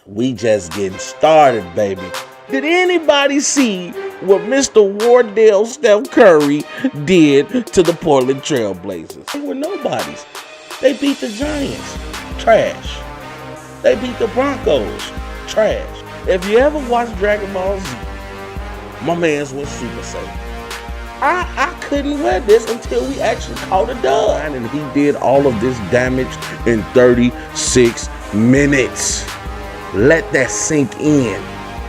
We just getting started, baby. Did anybody see what Mr. Wardell Steph Curry did to the Portland Trailblazers? They were nobodies. They beat the Giants. Trash. They beat the Broncos. Trash. If you ever watched Dragon Ball Z, my man's was Super Saiyan. I couldn't wear this until we actually caught a dub. And he did all of this damage in 36 minutes. Let that sink in.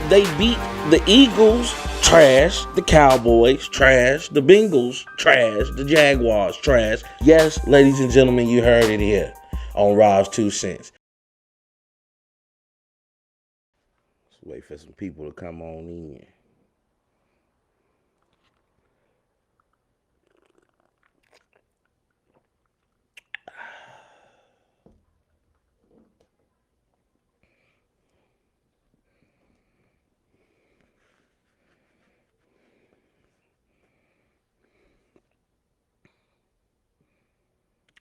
They beat the Eagles, trash. The Cowboys, trash. The Bengals, trash. The Jaguars, trash. Yes, ladies and gentlemen, you heard it here on Robs2Cents. Let's wait for some people to come on in.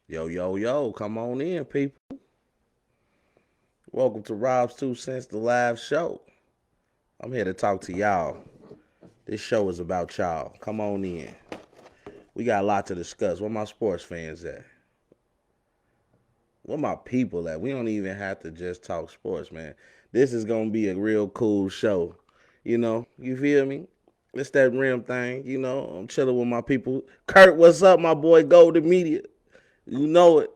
Yo, come on in, people. Welcome to Robs2Cents, the live show. I'm here to talk to y'all. This show is about y'all. Come on in. We got a lot to discuss. Where my sports fans at? Where my people at? We don't even have to just talk sports, man. This is going to be a real cool show. You feel me? It's that rim thing, I'm chilling with my people. Kurt, what's up, my boy? Golden Media. You know it.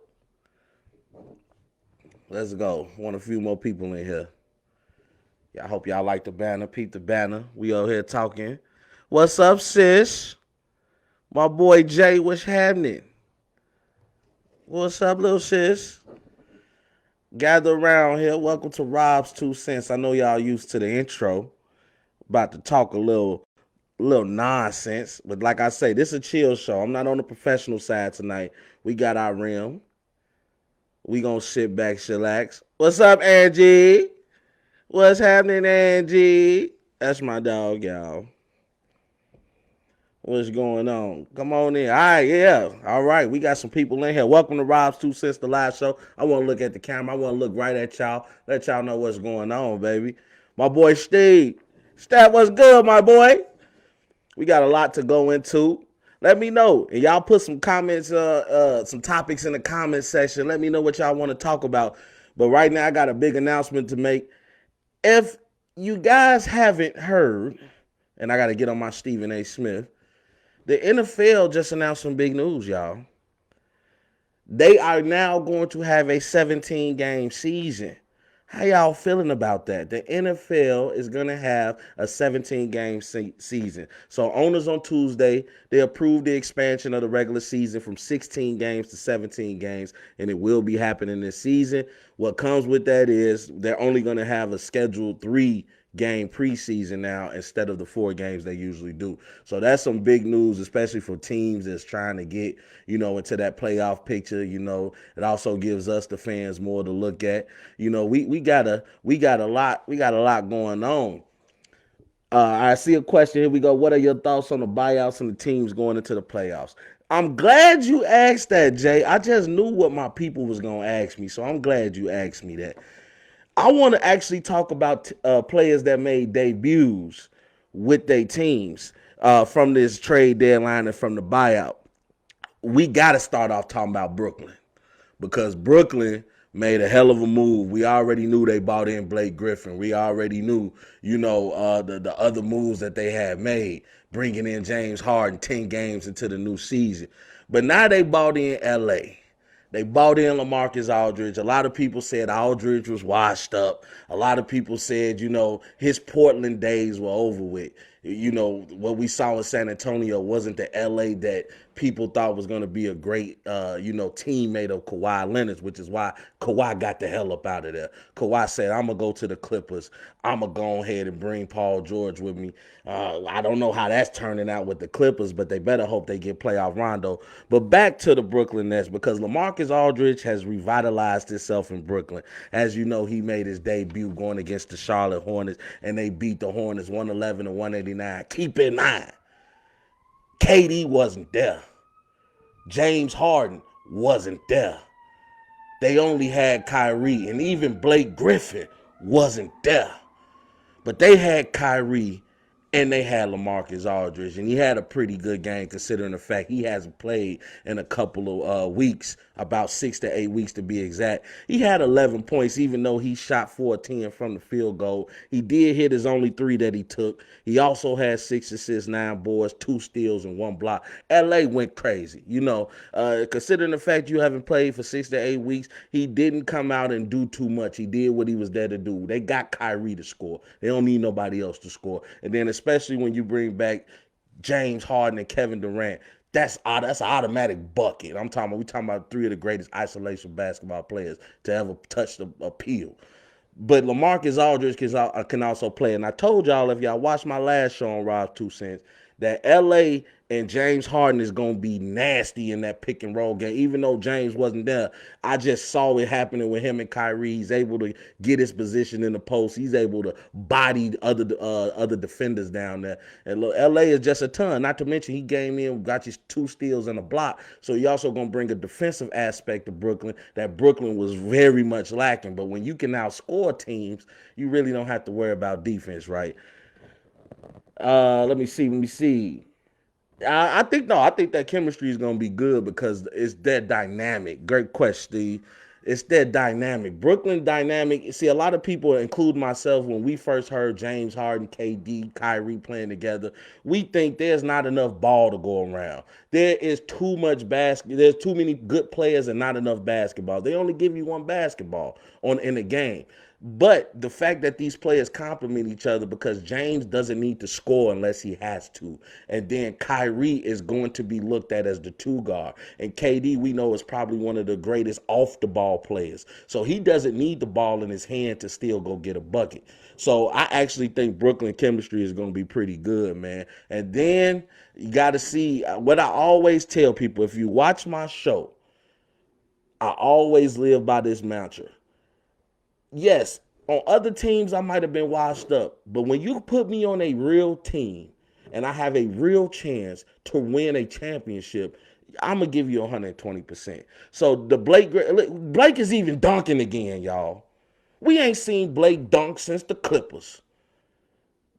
Let's go. Want a few more people in here. I hope y'all like the banner. Peep the banner. We over here talking. What's up, sis? My boy Jay, what's happening? What's up, little sis? Gather around here. Welcome to Robs2Cents. I know y'all used to the intro. About to talk a little nonsense. But like I say, this is a chill show. I'm not on the professional side tonight. We got our rim. We gonna sit back, chillax. What's up, Angie? What's happening, Angie? That's my dog, y'all. What's going on? Come on in. All right, yeah. All right, we got some people in here. Welcome to Robs2Cents, the live show. I want to look at the camera. I want to look right at y'all. Let y'all know what's going on, baby. My boy Steve. Steph, what's good, my boy? We got a lot to go into. Let me know. And y'all put some comments, some topics in the comment section. Let me know what y'all want to talk about. But right now, I got a big announcement to make. If you guys haven't heard, and I got to get on my Stephen A. Smith, the NFL just announced some big news, y'all. They are now going to have a 17-game season. How y'all feeling about that? The NFL is going to have a 17-game season. So owners on Tuesday, they approved the expansion of the regular season from 16 games to 17 games, and it will be happening this season. What comes with that is they're only going to have a scheduled 3-game preseason now instead of the 4 games they usually do. So that's some big news, especially for teams that's trying to get, into that playoff picture. It also gives us, the fans, more to look at. We got a lot going on. I see a question. Here we go. What are your thoughts on the buyouts and the teams going into the playoffs? I'm glad you asked that, Jay. I just knew what my people was going to ask me, so I'm glad you asked me that. I want to actually talk about players that made debuts with their teams from this trade deadline and from the buyout. We got to start off talking about Brooklyn, because Brooklyn made a hell of a move. We already knew they bought in Blake Griffin. We already knew, the other moves that they had made, bringing in James Harden 10 games into the new season. But now they bought in L.A. They bought in LaMarcus Aldridge. A lot of people said Aldridge was washed up. A lot of people said, his Portland days were over with. What we saw in San Antonio wasn't the LA that people thought was going to be a great, teammate of Kawhi Leonard's, which is why Kawhi got the hell up out of there. Kawhi said, I'm going to go to the Clippers. I'm going to go ahead and bring Paul George with me. I don't know how that's turning out with the Clippers, but they better hope they get playoff Rondo. But back to the Brooklyn Nets, because LaMarcus Aldridge has revitalized himself in Brooklyn. As you know, he made his debut going against the Charlotte Hornets, and they beat the Hornets 111 to 189. Keep in mind, KD wasn't there. James Harden wasn't there. They only had Kyrie, and even Blake Griffin wasn't there. But they had Kyrie and they had LaMarcus Aldridge, and he had a pretty good game considering the fact he hasn't played in a couple of weeks, about 6 to 8 weeks to be exact. He had 11 points, even though he shot 14 from the field goal. He did hit his only three that he took. He also had 6 assists, 9 boards, 2 steals, and 1 block. LA went crazy, considering the fact you haven't played for 6 to 8 weeks. He didn't come out and do too much. He did what he was there to do. They got Kyrie to score. They don't need nobody else to score. And then especially when you bring back James Harden and Kevin Durant, that's an automatic bucket. We talking about 3 of the greatest isolation basketball players to ever touch the appeal. But LaMarcus Aldridge can also play. And I told y'all, if y'all watched my last show on Robs2Cents, that LA and James Harden is going to be nasty in that pick and roll game. Even though James wasn't there, I just saw it happening with him and Kyrie. He's able to get his position in the post. He's able to body other defenders down there. And look, LA is just a ton. Not to mention he came in, got you 2 steals and a block. So he also going to bring a defensive aspect to Brooklyn that Brooklyn was very much lacking. But when you can outscore teams, you really don't have to worry about defense, right? Let me see. I think that chemistry is gonna be good because it's that dynamic. Great question, Steve. It's that dynamic. Brooklyn dynamic. See, a lot of people, include myself, when we first heard James Harden, KD, Kyrie playing together, we think there's not enough ball to go around. There is too much basket. There's too many good players and not enough basketball. They only give you 1 basketball in a game. But the fact that these players complement each other, because James doesn't need to score unless he has to. And then Kyrie is going to be looked at as the 2 guard. And KD, we know, is probably one of the greatest off the ball players. So he doesn't need the ball in his hand to still go get a bucket. So I actually think Brooklyn chemistry is going to be pretty good, man. And then you got to see what I always tell people. If you watch my show, I always live by this mantra. Yes, on other teams, I might have been washed up. But when you put me on a real team and I have a real chance to win a championship, I'm going to give you 120%. So the Blake is even dunking again, y'all. We ain't seen Blake dunk since the Clippers.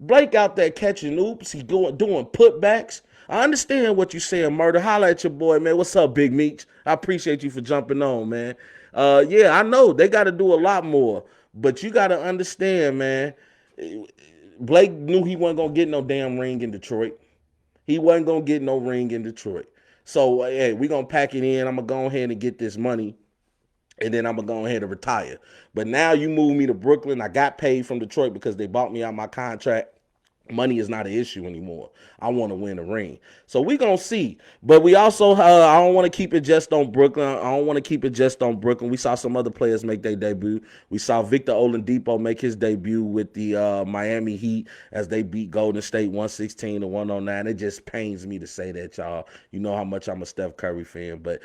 Blake out there catching oops. He doing putbacks. I understand what you're saying, Murder. Holla at your boy, man. What's up, Big Meech? I appreciate you for jumping on, man. Yeah, I know they got to do a lot more, but you got to understand, man. Blake knew he wasn't gonna get no damn ring in Detroit. He wasn't gonna get no ring in Detroit. So hey, we gonna pack it in. I'm gonna go ahead and get this money, and then I'm gonna go ahead and retire. But now you move me to Brooklyn. I got paid from Detroit because they bought me out my contract. Money is not an issue anymore. I want to win a ring. So we going to see. But we also, I don't want to keep it just on Brooklyn. We saw some other players make their debut. We saw Victor Oladipo make his debut with the Miami Heat as they beat Golden State 116-109. It just pains me to say that, y'all. You know how much I'm a Steph Curry fan. But,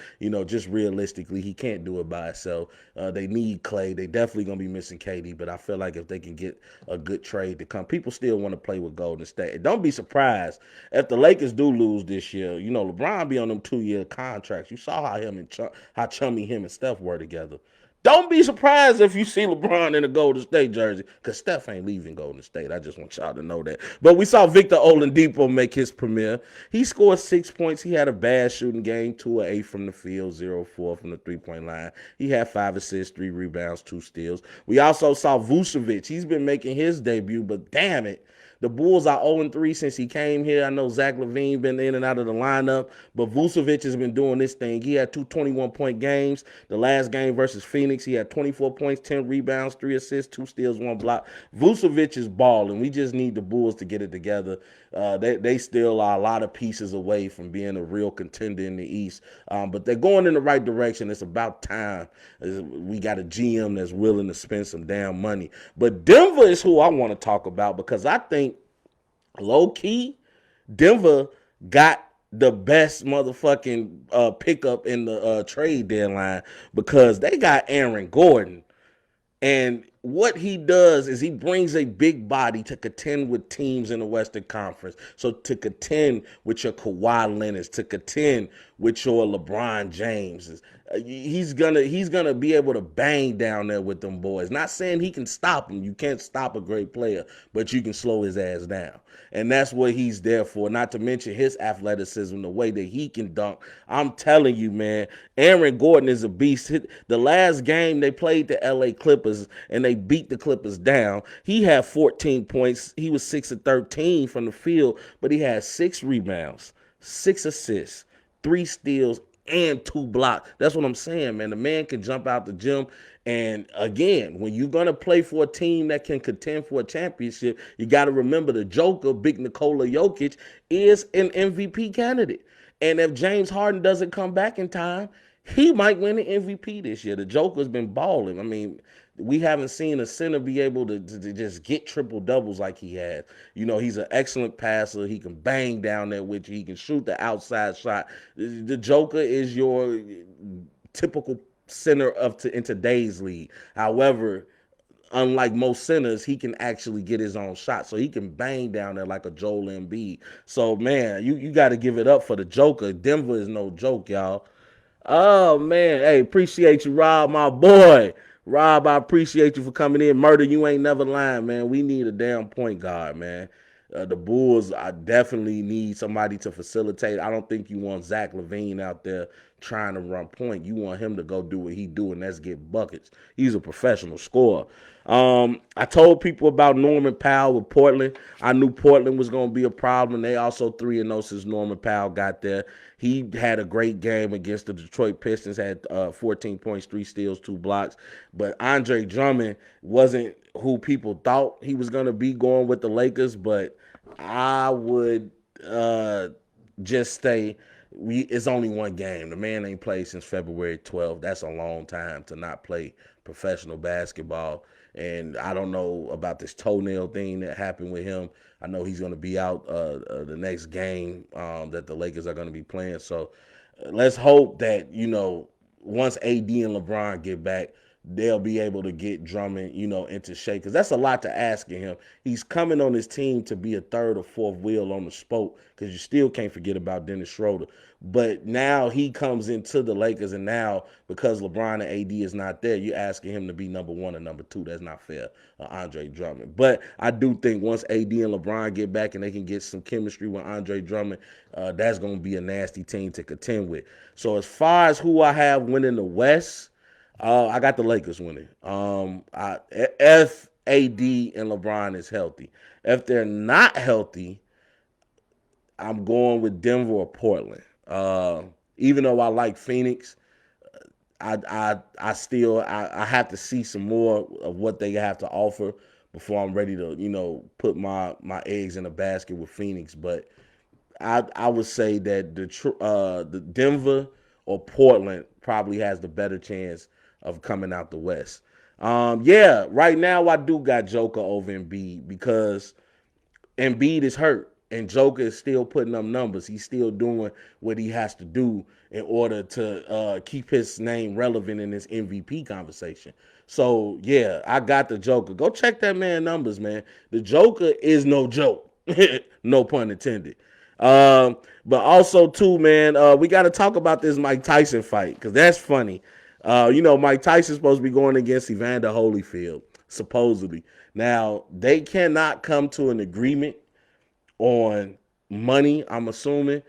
just realistically, he can't do it by himself. They need Clay. They definitely going to be missing KD. But I feel like if they can get a good trade to come, people still want to play with Golden State. Don't be surprised if the Lakers do lose this year. LeBron be on them 2-year contracts. You saw how chummy him and Steph were together. Don't be surprised if you see LeBron in a Golden State jersey, because Steph ain't leaving Golden State. I just want y'all to know that. But we saw Victor Oladipo make his premiere. He scored 6 points. He had a bad shooting game, 2 of 8 from the field, 0 of 4 from the three-point line. He had 5 assists, 3 rebounds, 2 steals. We also saw Vucevic. He's been making his debut, but damn it, the Bulls are 0-3 since he came here. I know Zach LaVine been in and out of the lineup, but Vucevic has been doing this thing. He had 2 21-point games. The last game versus Phoenix, he had 24 points, 10 rebounds, 3 assists, 2 steals, 1 block. Vucevic is balling. We just need the Bulls to get it together. They still are a lot of pieces away from being a real contender in the East, but they're going in the right direction. It's about time. We got a GM that's willing to spend some damn money. But Denver is who I want to talk about, because I think low-key, Denver got the best motherfucking pickup in the trade deadline, because they got Aaron Gordon. And what he does is he brings a big body to contend with teams in the Western Conference. So to contend with your Kawhi Leonards, to contend with your LeBron Jameses, he's gonna be able to bang down there with them boys. Not saying he can stop him. You can't stop a great player, but you can slow his ass down. And that's what he's there for. Not to mention his athleticism, the way that he can dunk. I'm telling you, man, Aaron Gordon is a beast. The last game they played the LA Clippers and they beat the Clippers down. He had 14 points. He was 6 of 13 from the field, but he had 6 rebounds, 6 assists, 3 steals, and 2 blocks. That's what I'm saying, man. The man can jump out the gym. And again, when you're going to play for a team that can contend for a championship, you got to remember the Joker, Big Nikola Jokic, is an MVP candidate. And if James Harden doesn't come back in time, he might win the MVP this year. The Joker's been balling. I mean, we haven't seen a center be able to just get triple doubles like he has. You know, he's an excellent passer. He can bang down there with you. He can shoot the outside shot. The Joker is your typical center in today's league. However, unlike most centers, he can actually get his own shot. So he can bang down there like a Joel Embiid. So, man, you got to give it up for the Joker. Denver is no joke, y'all. Oh, man. Hey, appreciate you, Rob, my boy. Rob, I appreciate you for coming in. Murder, you ain't never lying, man. We need a damn point guard, man. The Bulls, I definitely need somebody to facilitate. I don't think you want Zach LaVine out there trying to run point. You want him to go do what he do, and that's get buckets. He's a professional scorer. I told people about Norman Powell with Portland. I knew Portland was going to be a problem. They also 3-0 since Norman Powell got there. He had a great game against the Detroit Pistons, had 14 points, 3 steals, 2 blocks. But Andre Drummond wasn't who people thought he was going to be going with the Lakers, but I would just say it's only one game. The man ain't played since February 12th. That's a long time to not play professional basketball. And I don't know about this toenail thing that happened with him. I know he's going to be out the next game that the Lakers are going to be playing. So let's hope that, once AD and LeBron get back, they'll be able to get Drummond, into shape. Because that's a lot to ask of him. He's coming on his team to be a third or fourth wheel on the spoke, because you still can't forget about Dennis Schroeder. But now he comes into the Lakers, and now because LeBron and AD is not there, you're asking him to be number 1 or number 2. That's not fair, Andre Drummond. But I do think once AD and LeBron get back and they can get some chemistry with Andre Drummond, that's going to be a nasty team to contend with. So as far as who I have winning the West, I got the Lakers winning. If AD and LeBron is healthy. If they're not healthy, I'm going with Denver or Portland. Even though I like Phoenix, I still have to see some more of what they have to offer before I'm ready to put my eggs in a basket with Phoenix. But I would say that the Denver or Portland probably has the better chance of coming out the West. Right now I do got Joker over Embiid because Embiid is hurt and Joker is still putting up numbers. He's still doing what he has to do in order to keep his name relevant in this MVP conversation. So, yeah, I got the Joker. Go check that man numbers, man. The Joker is no joke. No pun intended. But also, too, man, we got to talk about this Mike Tyson fight because that's funny. Mike Tyson's supposed to be going against Evander Holyfield, supposedly. Now, they cannot come to an agreement on money, I'm assuming.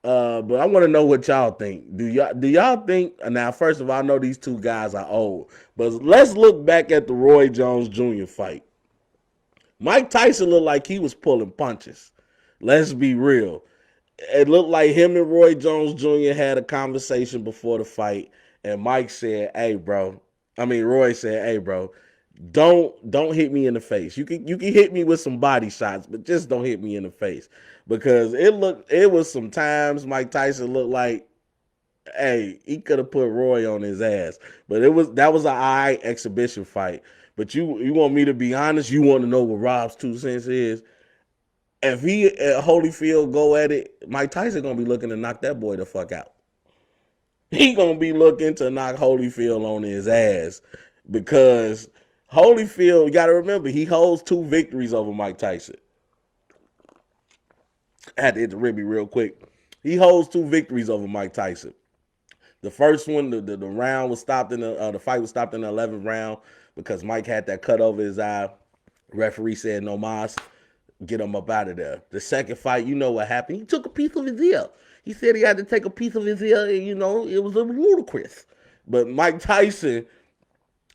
But I want to know what y'all think. Do y'all think, now, first of all, I know these two guys are old, but let's look back at the Roy Jones Jr. fight. Mike Tyson looked like he was pulling punches. Let's be real. It looked like him and Roy Jones Jr. had a conversation before the fight, and Roy said, hey, bro, don't hit me in the face. You can hit me with some body shots, but just don't hit me in the face. Because it was some times Mike Tyson looked like, hey, he could have put Roy on his ass. But that was an eye exhibition fight. But you want me to be honest, you want to know what Robs2Cents is. If he at Holyfield go at it, Mike Tyson gonna be looking to knock that boy the fuck out. He gonna be looking to knock Holyfield on his ass because Holyfield, you got to remember, he holds 2 victories over Mike Tyson. I had to hit the Ribby real quick. He holds 2 victories over Mike Tyson. The first one, the round was stopped in the fight was stopped in the 11th round because Mike had that cut over his eye. Referee said no mas, get him up out of there. The second fight, you know what happened? He took a piece of his ear. He said he had to take a piece of his ear, and it was ludicrous. But Mike Tyson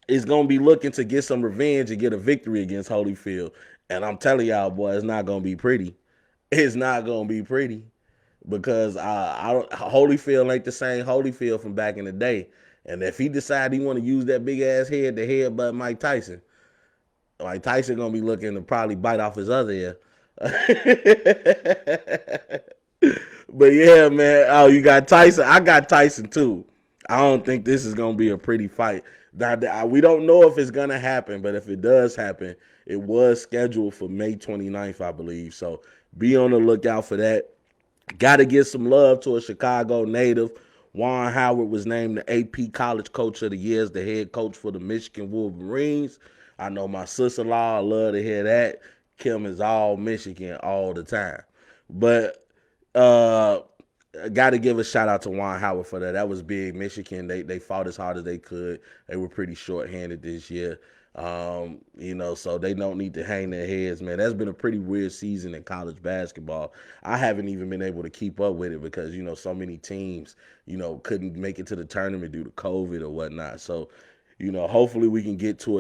is gonna be looking to get some revenge and get a victory against Holyfield. And I'm telling y'all, boy, it's not gonna be pretty. It's not gonna be pretty because Holyfield ain't the same Holyfield from back in the day. And if he decide he want to use that big ass head to headbutt Mike Tyson gonna be looking to probably bite off his other ear. But yeah, man. Oh, you got Tyson. I got Tyson too. I don't think this is gonna be a pretty fight. Now, we don't know if it's gonna happen, but if it does happen, it was scheduled for May 29th, I believe. So be on the lookout for that. Got to give some love to a Chicago native. Juan Howard was named the AP College Coach of the Year as the head coach for the Michigan Wolverines. I know my sister-in-law, I love to hear that. Kim is all Michigan all the time. But got to give a shout out to Juan Howard for that. That was big. Michigan, they fought as hard as they could. They were pretty short-handed this year. So they don't need to hang their heads, man. That's been a pretty weird season in college basketball. I haven't even been able to keep up with it because, so many teams, couldn't make it to the tournament due to COVID or whatnot. So, hopefully we can get to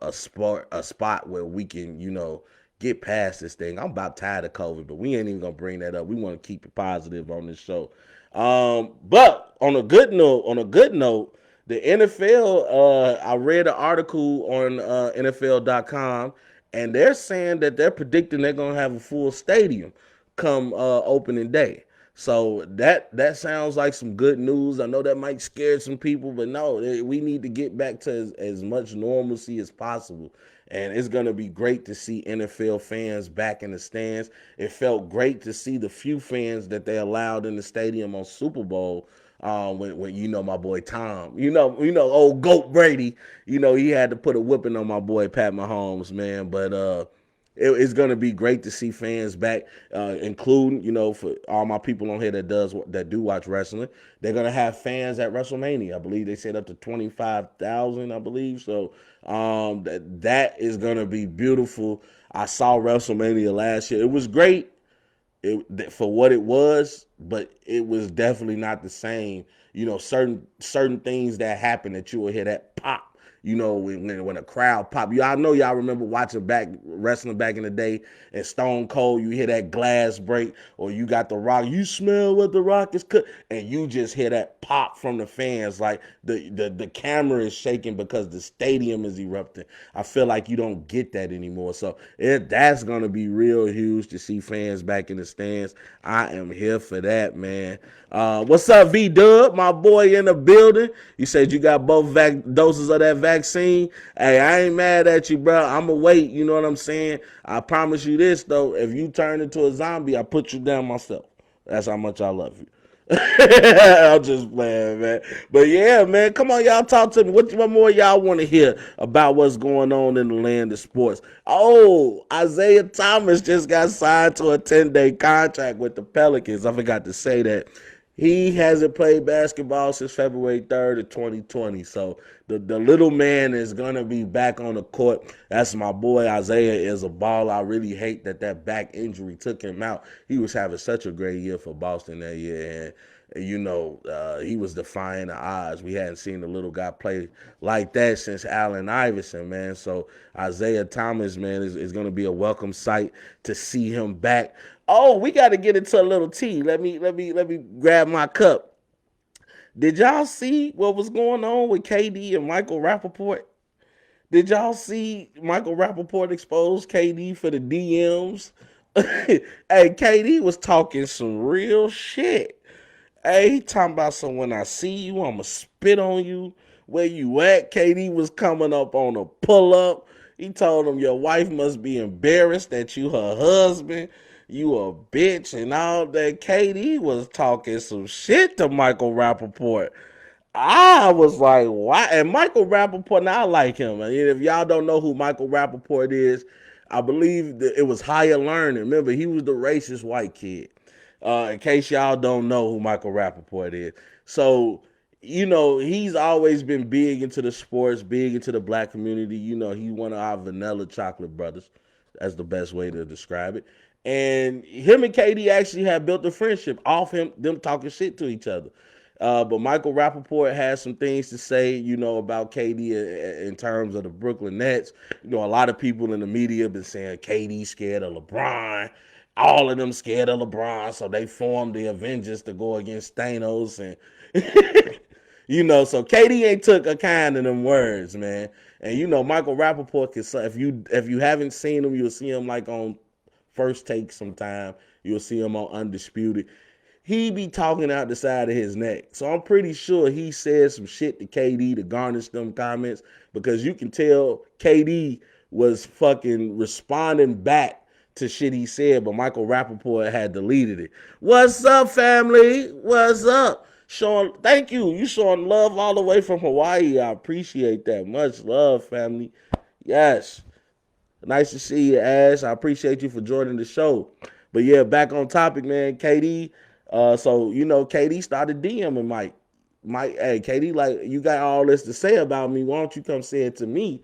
a spot where we can, get past this thing. I'm about tired of COVID, but we ain't even gonna bring that up. We want to keep it positive on this show. But on a good note, the NFL, I read an article on NFL.com, and they're saying that they're predicting they're going to have a full stadium come opening day. So that sounds like some good news. I know that might scare some people, but no, we need to get back to as much normalcy as possible. And it's going to be great to see NFL fans back in the stands. It felt great to see the few fans that they allowed in the stadium on Super Bowl. When my boy Tom, old Goat Brady, he had to put a whipping on my boy Pat Mahomes, man. But it's gonna be great to see fans back, including for all my people on here that do watch wrestling. They're gonna have fans at WrestleMania. I believe they said up to 25,000. I believe so. That is gonna be beautiful. I saw WrestleMania last year. It was great. For what it was, but it was definitely not the same. Certain things that happen that you will hear that pop. When a crowd pop. I know y'all remember watching wrestling back in the day, and Stone Cold, you hear that glass break, or you got The Rock, you smell what The Rock is cooked, and you just hear that pop from the fans, like the camera is shaking because the stadium is erupting. I feel like you don't get that anymore. So that's gonna be real huge to see fans back in the stands. I am here for that, man. What's up, V-Dub, my boy in the building? You said you got both doses of that vaccine. Hey, I ain't mad at you, bro. I'm going to wait. You know what I'm saying? I promise you this, though. If you turn into a zombie, I put you down myself. That's how much I love you. I'm just playing, man. But yeah, man, come on, y'all, talk to me. What more y'all want to hear about what's going on in the land of sports? Oh, Isaiah Thomas just got signed to a 10-day contract with the Pelicans. I forgot to say that. He hasn't played basketball since February 3rd of 2020. So the little man is going to be back on the court. That's my boy. Isaiah is a baller. I really hate that back injury took him out. He was having such a great year for Boston that year. And he was defying the odds. We hadn't seen the little guy play like that since Allen Iverson, man. So Isaiah Thomas, man, is going to be a welcome sight to see him back. Oh, we got to get into a little tea. Let me grab my cup. Did y'all see what was going on with KD and Michael Rappaport? Did y'all see Michael Rappaport expose KD for the DMs? Hey, KD was talking some real shit. Hey, he talking about some, when I see you, I'ma spit on you. Where you at? KD was coming up on a pull-up. He told him, your wife must be embarrassed that you her husband. You a bitch and all that. KD was talking some shit to Michael Rappaport. I was like, why? And Michael Rappaport, now I like him. And if y'all don't know who Michael Rappaport is, I believe that it was Higher Learning. Remember, he was the racist white kid. In case y'all don't know who Michael Rappaport is. So, he's always been big into the sports, big into the black community. He's one of our vanilla chocolate brothers. That's the best way to describe it. And him and KD actually have built a friendship off them talking shit to each other. But Michael Rappaport has some things to say, about KD in terms of the Brooklyn Nets. A lot of people in the media have been saying KD scared of LeBron. All of them scared of LeBron, so they formed the Avengers to go against Thanos. And, so KD ain't took a kind of them words, man. And, Michael Rappaport, if you haven't seen him, you'll see him like on First Take sometime. You'll see him on Undisputed. He be talking out the side of his neck. So I'm pretty sure he said some shit to KD to garnish them comments, because you can tell KD was fucking responding back to shit he said, but Michael Rappaport had deleted it. What's up, family? What's up? Thank you. You showing love all the way from Hawaii. I appreciate that. Much love, family. Yes. Nice to see you, Ash. I appreciate you for joining the show. But yeah, back on topic, man. KD. KD started DMing Mike. Mike, hey, KD, like, you got all this to say about me. Why don't you come say it to me?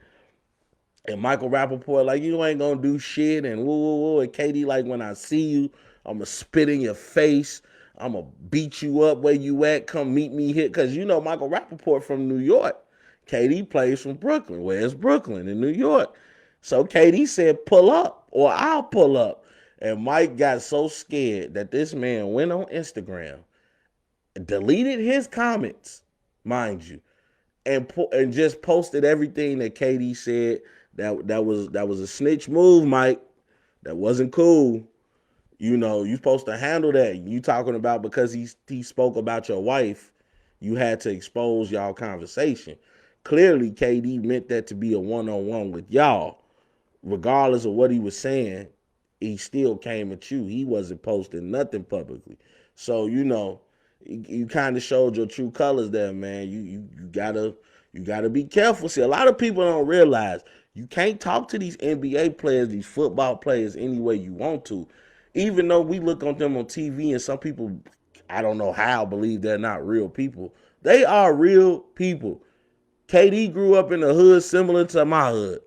And Michael Rappaport, like, you ain't gonna do shit, and woo, woo, woo. And KD, like, when I see you, I'm gonna spit in your face. I'm gonna beat you up where you at. Come meet me here. Because, Michael Rappaport from New York. KD plays from Brooklyn. Where's Brooklyn? In New York. So KD said, pull up, or I'll pull up. And Mike got so scared that this man went on Instagram, deleted his comments, mind you, and just posted everything that KD said. That was a snitch move, Mike. That wasn't cool. You supposed to handle that. You talking about because he spoke about your wife, you had to expose y'all conversation. Clearly, KD meant that to be a one-on-one with y'all. Regardless of what he was saying, he still came at you. He wasn't posting nothing publicly. So, you kind of showed your true colors there, man. You gotta be careful. See, a lot of people don't realize you can't talk to these NBA players, these football players, any way you want to. Even though we look on them on TV and some people, I don't know how, believe they're not real people. They are real people. KD grew up in a hood similar to my hood.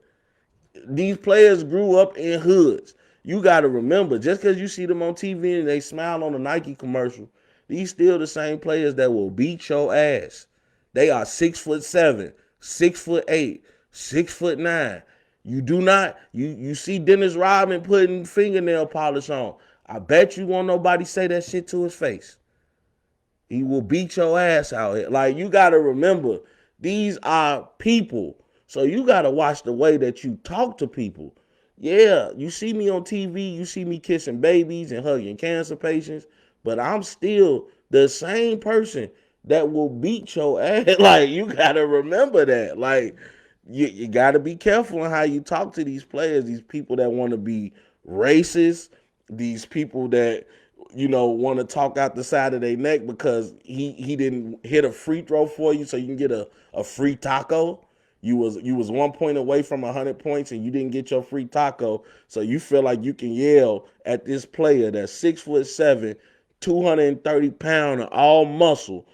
These players grew up in hoods. You got to remember, just because you see them on TV and they smile on a Nike commercial, these still the same players that will beat your ass. They are 6'7", 6'8", 6'9". You do not, you see Dennis Rodman putting fingernail polish on. I bet you won't nobody say that shit to his face. He will beat your ass out here. Like, you got to remember, these are people. So you got to watch the way that you talk to people. Yeah, you see me on TV, you see me kissing babies and hugging cancer patients, but I'm still the same person that will beat your ass. Like, you got to remember that. Like, you got to be careful in how you talk to these players, these people that want to be racist, these people that, want to talk out the side of their neck because he didn't hit a free throw for you so you can get a free taco. You was 1 point away from 100 points and you didn't get your free taco, so you feel like you can yell at this player that's 6'7", 230 pound, and all muscle,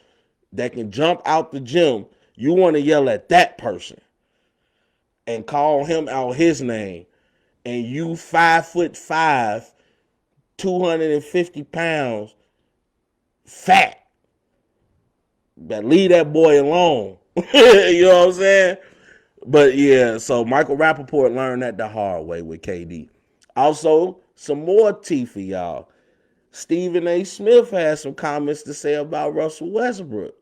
that can jump out the gym. You want to yell at that person and call him out his name, and you 5'5", 250 pounds, fat. But leave that boy alone. You know what I'm saying? But yeah, so Michael Rappaport learned that the hard way with KD. Also, some more tea for y'all. Stephen A. Smith has some comments to say about Russell Westbrook.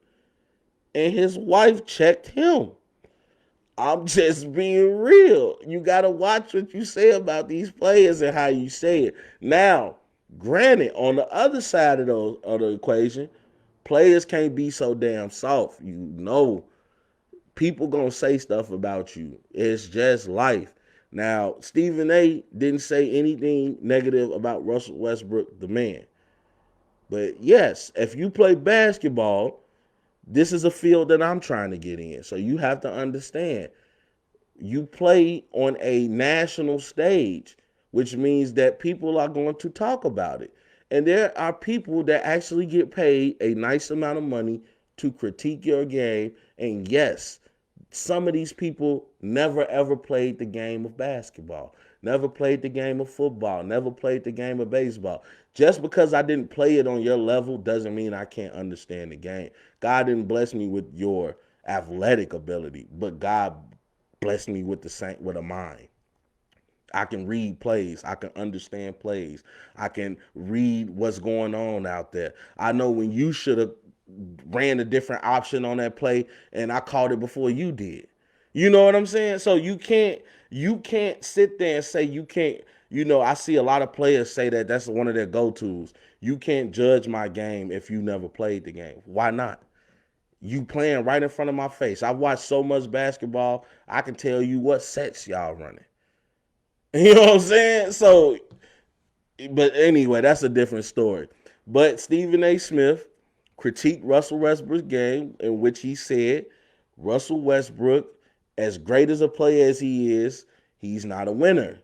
And his wife checked him. I'm just being real. You got to watch what you say about these players and how you say it. Now, granted, on the other side of the equation, players can't be so damn soft. People gonna say stuff about you. It's just life. Now, Stephen A. didn't say anything negative about Russell Westbrook, the man. But yes, if you play basketball, This is a field that I'm trying to get in. So you have to understand, you play on a national stage, which means that people are going to talk about it. And there are people that actually get paid a nice amount of money to critique your game. And yes, some of these people never ever played the game of basketball, never played the game of football, never played the game of baseball. Just because I didn't play it on your level doesn't mean I can't understand the game. God didn't bless me with your athletic ability, but God blessed me with with a mind. I can read plays. I can understand plays. I can read what's going on out there. I know when you should have ran a different option on that play, and I called it before you did. You know what I'm saying? So you can't sit there and say you can't. I see a lot of players say that that's one of their go-tos. You can't judge my game if you never played the game. Why not? You playing right in front of my face. I've watched so much basketball, I can tell you what sets y'all running. You know what I'm saying? So, but anyway, that's a different story. But Stephen A. Smith critiqued Russell Westbrook's game, in which he said Russell Westbrook, as great as a player as he is, he's not a winner.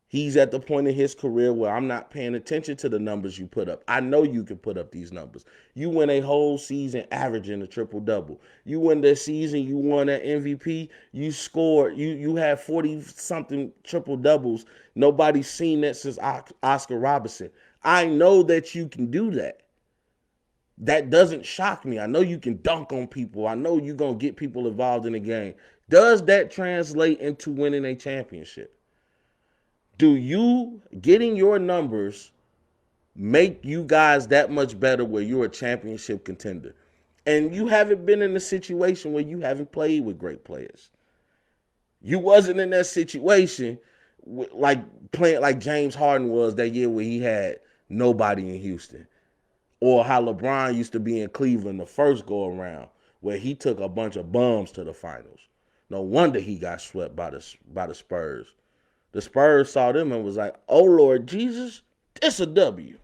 He's at the point in his career where I'm not paying attention to the numbers you put up. I know you can put up these numbers. You win a whole season averaging a triple double. You win the season, you won that MVP, you scored, you had 40 something triple doubles. Nobody's seen that since Oscar Robertson. I know that you can do that. That doesn't shock me. I know you can dunk on people. I know you're going to get people involved in the game. Does that translate into winning a championship? Do you getting your numbers make you guys that much better where you're a championship contender? And you haven't been in a situation where you haven't played with great players. You wasn't in that situation like playing like James Harden was that year where he had nobody in Houston. Or how LeBron used to be in Cleveland the first go around where he took a bunch of bums to the finals. No wonder he got swept by the Spurs. The Spurs saw them and was like, oh, Lord Jesus, it's a W.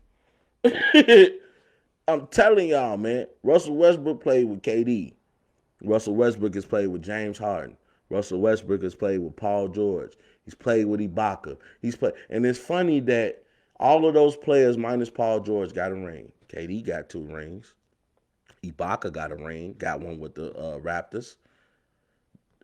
I'm telling y'all, man, Russell Westbrook played with KD. Russell Westbrook has played with James Harden. Russell Westbrook has played with Paul George. He's played with Ibaka. And it's funny that all of those players minus Paul George got a ring. KD got 2 rings. Ibaka got a ring, got one with the Raptors.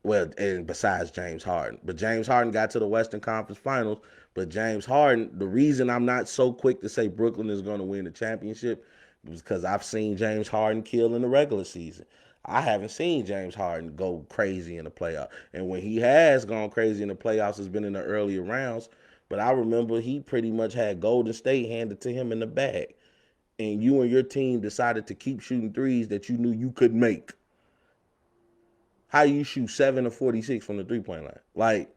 Well, and besides James Harden. But James Harden got to the Western Conference Finals. But James Harden, the reason I'm not so quick to say Brooklyn is going to win the championship is because I've seen James Harden kill in the regular season. I haven't seen James Harden go crazy in the playoffs. And when he has gone crazy in the playoffs, it's been in the earlier rounds. But I remember he pretty much had Golden State handed to him in the bag. And you and your team decided to keep shooting threes that you knew you could make. How you shoot 7 of 46 from the 3-point line? Like,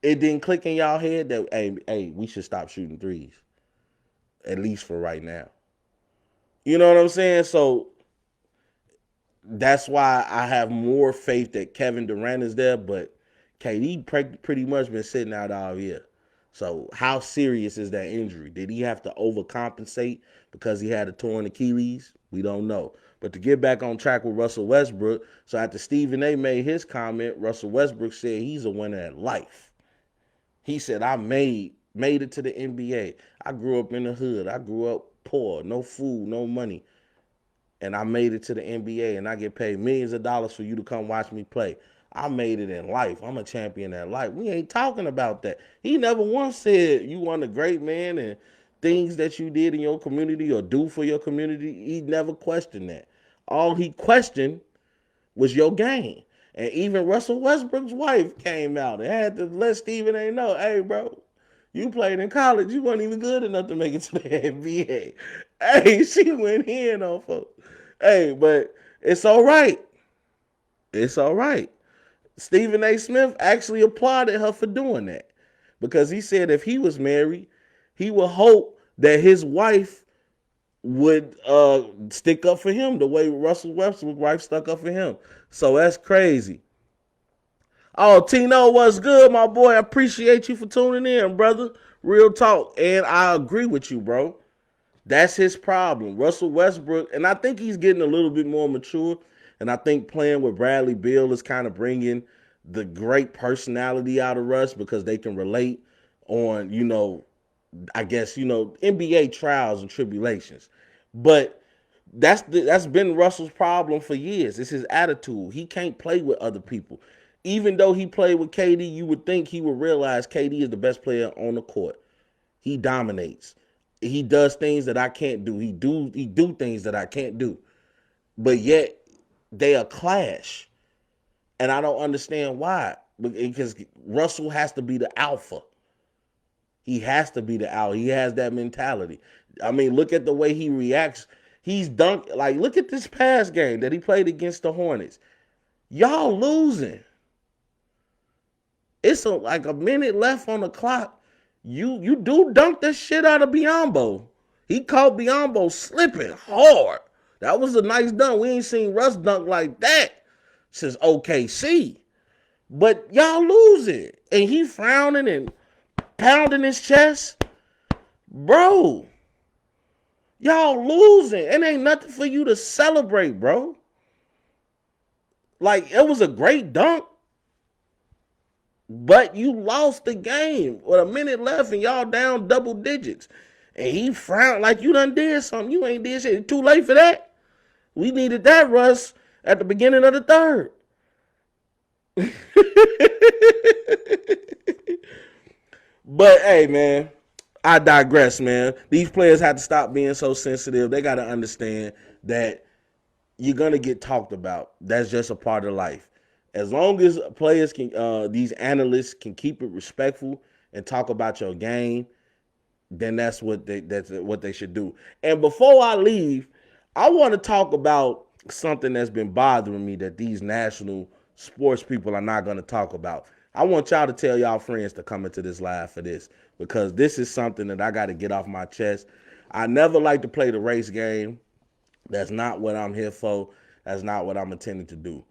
it didn't click in y'all head that, hey, we should stop shooting threes. At least for right now. You know what I'm saying? So that's why I have more faith that Kevin Durant is there, but KD pretty much been sitting out all year. So how serious is that injury? Did he have to overcompensate because he had a torn Achilles? We don't know. But to get back on track with Russell Westbrook, so after Stephen A. made his comment, Russell Westbrook said he's a winner at life. He said, I made it to the NBA. I grew up in the hood. I grew up poor, no food, no money. And I made it to the NBA, and I get paid millions of dollars for you to come watch me play. I made it in life. I'm a champion at life. We ain't talking about that. He never once said you weren't a great man and things that you did in your community or do for your community. He never questioned that. All he questioned was your game. And even Russell Westbrook's wife came out and had to let Stephen A. know, hey, bro, you played in college. You weren't even good enough to make it to the NBA. Hey, she went in on folks. Hey, but it's all right. It's all right. Stephen A. Smith actually applauded her for doing that because he said if he was married, he would hope that his wife would stick up for him the way Russell Westbrook's wife stuck up for him. So that's crazy. Oh, Tino, what's good, my boy? I appreciate you for tuning in, brother. Real talk. And I agree with you, bro. That's his problem. Russell Westbrook, and I think he's getting a little bit more mature. And I think playing with Bradley Beal is kind of bringing the great personality out of Russ because they can relate on, I guess, NBA trials and tribulations. But that's been Russell's problem for years. It's his attitude. He can't play with other people. Even though he played with KD, you would think he would realize KD is the best player on the court. He dominates. He does things that I can't do. He do things that I can't do. But yet they a clash. And I don't understand why. Because Russell has to be the alpha. He has to be the alpha. He has that mentality. I mean, look at the way he reacts. He's dunked. Like, look at this past game that he played against the Hornets. Y'all losing. It's like a minute left on the clock. You do dunk the shit out of Biyombo. He caught Biyombo slipping hard. That was a nice dunk. We ain't seen Russ dunk like that since OKC. But y'all losing. And he frowning and pounding his chest. Bro, y'all losing. It ain't nothing for you to celebrate, bro. Like, it was a great dunk. But you lost the game with a minute left and y'all down double digits. And he frowned like you done did something. You ain't did shit. It's too late for that. We needed that, Russ, at the beginning of the third. But, hey, man, I digress, man. These players have to stop being so sensitive. They got to understand that you're going to get talked about. That's just a part of life. As long as players can, these analysts can keep it respectful and talk about your game, then that's what they should do. And before I leave, I want to talk about something that's been bothering me that these national sports people are not going to talk about. I want y'all to tell y'all friends to come into this live for this because this is something that I got to get off my chest. I never like to play the race game. That's not what I'm here for. That's not what I'm intending to do.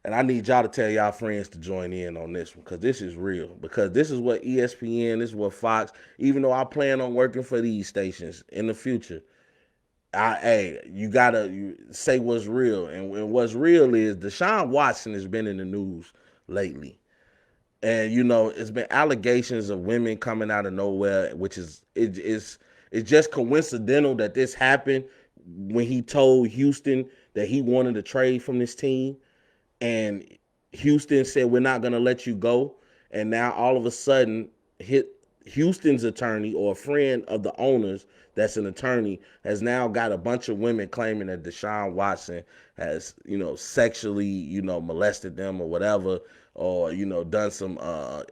And I need y'all to tell y'all friends to join in on this one because this is real. Because this is what ESPN, this is what Fox, even though I plan on working for these stations in the future, you got to say what's real. And what's real is Deshaun Watson has been in the news lately. And, it's been allegations of women coming out of nowhere, which it's just coincidental that this happened when he told Houston that he wanted to trade from this team. And Houston said, we're not going to let you go. And now all of a sudden, Houston's attorney or a friend of the owners that's an attorney has now got a bunch of women claiming that Deshaun Watson has, sexually, molested them or whatever, or, done some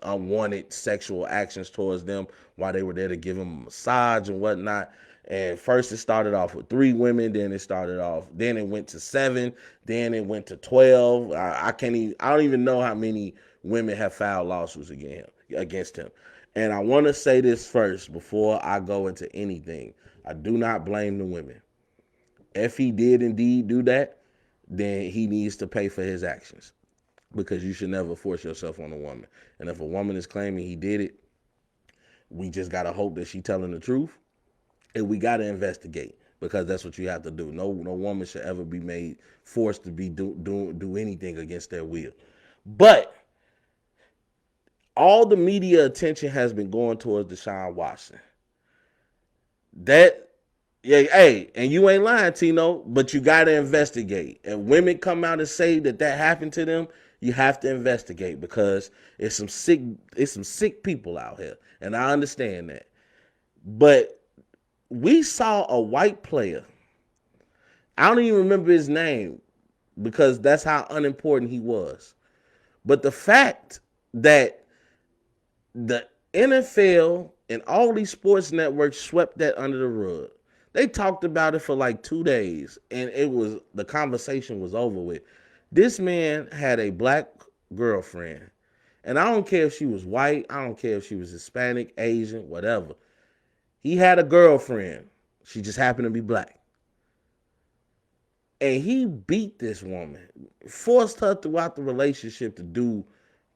unwanted sexual actions towards them while they were there to give him a massage and whatnot. And first it started off with 3 women, then it went to 7, then it went to 12. I don't even know how many women have filed lawsuits against him. And I want to say this first before I go into anything. I do not blame the women. If he did indeed do that, then he needs to pay for his actions because you should never force yourself on a woman. And if a woman is claiming he did it, we just got to hope that she's telling the truth. And we got to investigate because that's what you have to do. No woman should ever be made forced to be do anything against their will. But all the media attention has been going towards Deshaun Watson. And you ain't lying, Tino, but you got to investigate. And women come out and say that happened to them, you have to investigate because it's some sick people out here. And I understand that. But we saw a white player. I don't even remember his name because that's how unimportant he was. But the fact that the NFL and all these sports networks swept that under the rug. They talked about it for like 2 days and the conversation was over with. This man had a black girlfriend. And I don't care if she was white. I don't care if she was Hispanic, Asian, whatever. He had a girlfriend. She just happened to be black. And he beat this woman, forced her throughout the relationship to do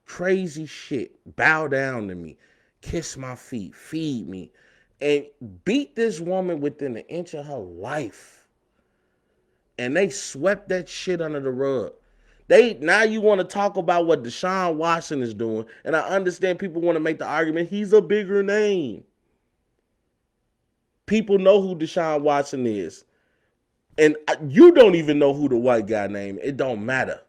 crazy shit, bow down to me, kiss my feet, feed me, and beat this woman within an inch of her life. And they swept that shit under the rug. Now you want to talk about what Deshaun Watson is doing, and I understand people want to make the argument he's a bigger name. People know who Deshaun Watson is, and you don't even know who the white guy named. It don't matter.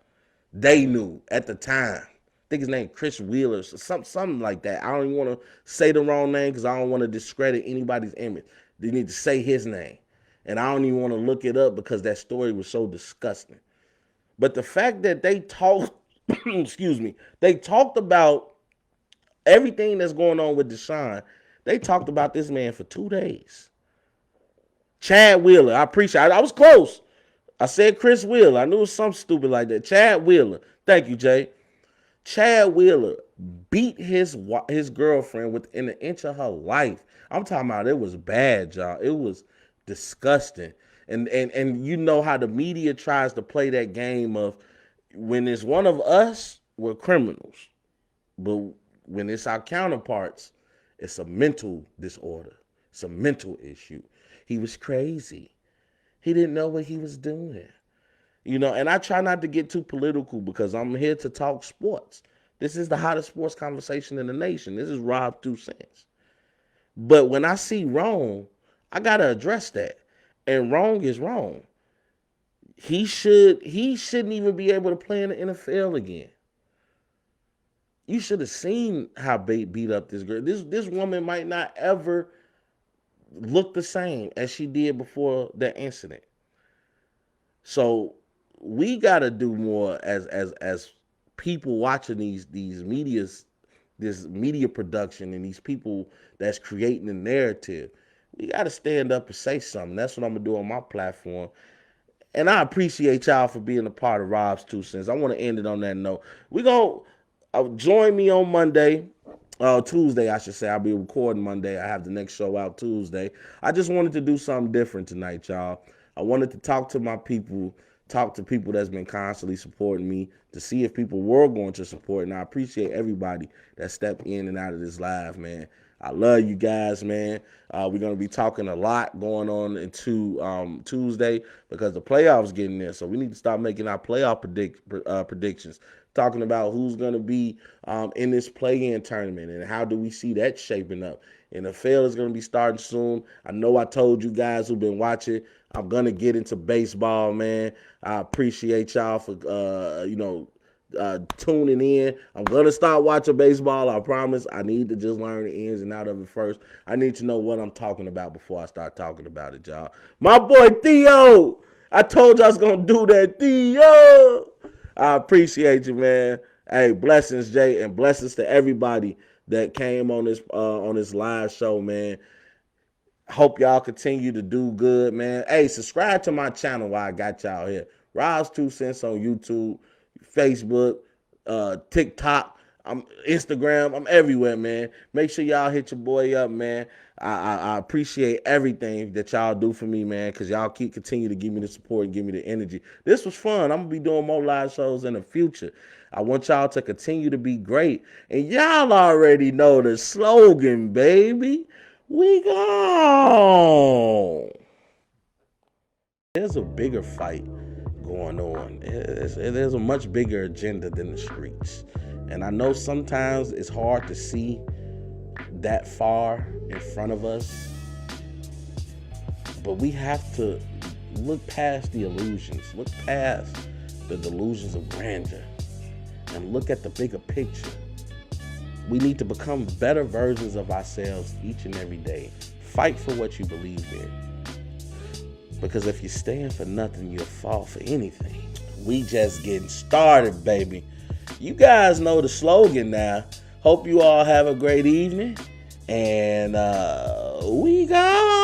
They knew at the time. I think his name Chris Wheeler, something like that. I don't even want to say the wrong name because I don't want to discredit anybody's image. They need to say his name, and I don't even want to look it up because that story was so disgusting. But the fact that they talked, they talked about everything that's going on with Deshaun. They talked about this man for 2 days. Chad Wheeler, I appreciate it. I was close. I said Chris Wheeler. I knew it was something stupid like that. Chad Wheeler. Thank you, Jay. Chad Wheeler beat his girlfriend within an inch of her life. I'm talking about it was bad, y'all. It was disgusting. And you know how the media tries to play that game of when it's one of us, we're criminals. But when it's our counterparts, it's a mental disorder. It's a mental issue. He was crazy. He didn't know what he was doing. You know, and I try not to get too political because I'm here to talk sports. This is the hottest sports conversation in the nation. This is Robs2Cents. But when I see wrong, I got to address that. And wrong is wrong. He shouldn't even be able to play in the NFL again. You should have seen how beat up this girl. This woman might not ever look the same as she did before that incident. So we got to do more as people watching this media production and these people that's creating the narrative. We got to stand up and say something. That's what I'm going to do on my platform. And I appreciate y'all for being a part of Robs2Cents. I want to end it on that note. We're going to join me on Tuesday, I should say. I'll be recording Monday. I have the next show out Tuesday. I just wanted to do something different tonight, y'all. I wanted to talk to my people, talk to people that's been constantly supporting me to see if people were going to support. And I appreciate everybody that stepped in and out of this live, man. I love you guys, man. We're going to be talking a lot going on into Tuesday because the playoffs getting there. So we need to start making our playoff predictions, talking about who's going to be in this play-in tournament and how do we see that shaping up. NFL is going to be starting soon. I know I told you guys who've been watching, I'm going to get into baseball, man. I appreciate y'all for, tuning in. I'm going to start watching baseball. I promise. I need to just learn the ins and out of it first. I need to know what I'm talking about before I start talking about it, y'all. My boy Theo, I told you I was going to do that. Theo, I appreciate you, man. Hey, blessings, Jay, and blessings to everybody that came on this live show, man. Hope y'all continue to do good, man. Hey, subscribe to my channel while I got y'all here. Robs2Cents on YouTube, Facebook, TikTok, Instagram. I'm everywhere, man. Make sure y'all hit your boy up, man. I appreciate everything that y'all do for me, man, because y'all continue to give me the support and give me the energy. This was fun. I'm going to be doing more live shows in the future. I want y'all to continue to be great. And y'all already know the slogan, baby. We go. There's a bigger fight going on. There's a much bigger agenda than the streets. And I know sometimes it's hard to see that far in front of us. But we have to look past the illusions, look past the delusions of grandeur, and look at the bigger picture. We need to become better versions of ourselves each and every day. Fight for what you believe in. Because if you stand for nothing, you'll fall for anything. We just getting started, baby. You guys know the slogan now. Hope you all have a great evening. And we go.